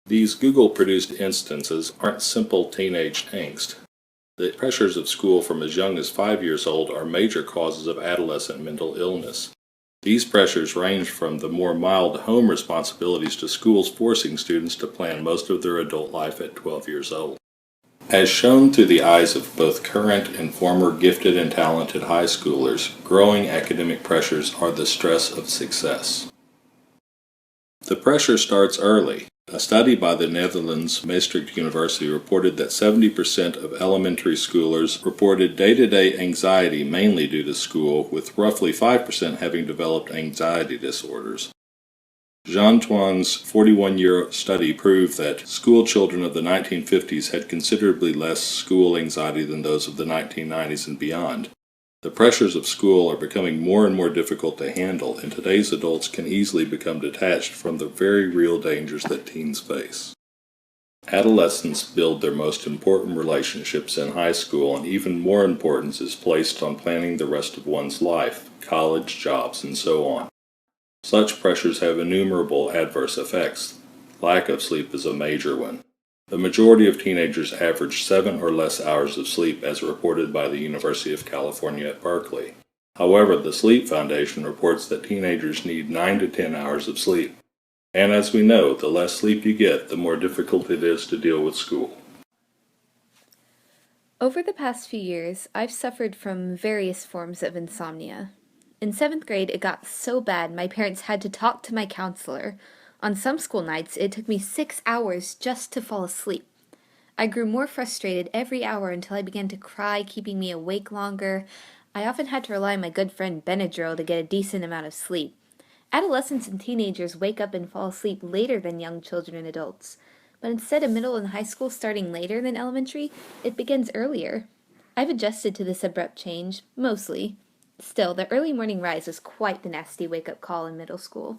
These Google-produced instances aren't simple teenage angst. The pressures of school from as young as 5 years old are major causes of adolescent mental illness. These pressures range from the more mild home responsibilities to schools forcing students to plan most of their adult life at 12 years old. As shown through the eyes of both current and former gifted and talented high schoolers, growing academic pressures are the stress of success. The pressure starts early. A study by the Netherlands Maastricht University reported that 70% of elementary schoolers reported day-to-day anxiety mainly due to school, with roughly 5% having developed anxiety disorders. Jean Twang's 41-year study proved that school children of the 1950s had considerably less school anxiety than those of the 1990s and beyond. The pressures of school are becoming more and more difficult to handle, and today's adults can easily become detached from the very real dangers that teens face. Adolescents build their most important relationships in high school, and even more importance is placed on planning the rest of one's life, college, jobs, and so on. Such pressures have innumerable adverse effects. Lack of sleep is a major one. The majority of teenagers average 7 or less hours of sleep, as reported by the University of California at Berkeley. However, the Sleep Foundation reports that teenagers need 9 to 10 hours of sleep. And as we know, the less sleep you get, the more difficult it is to deal with school. Over the past few years, I've suffered from various forms of insomnia. In 7th grade, it got so bad my parents had to talk to my counselor. On some school nights, it took me 6 hours just to fall asleep. I grew more frustrated every hour until I began to cry, keeping me awake longer. I often had to rely on my good friend Benadryl to get a decent amount of sleep. Adolescents and teenagers wake up and fall asleep later than young children and adults. But instead of middle and high school starting later than elementary, it begins earlier. I've adjusted to this abrupt change, mostly. Still, the early morning rise was quite the nasty wake-up call in middle school.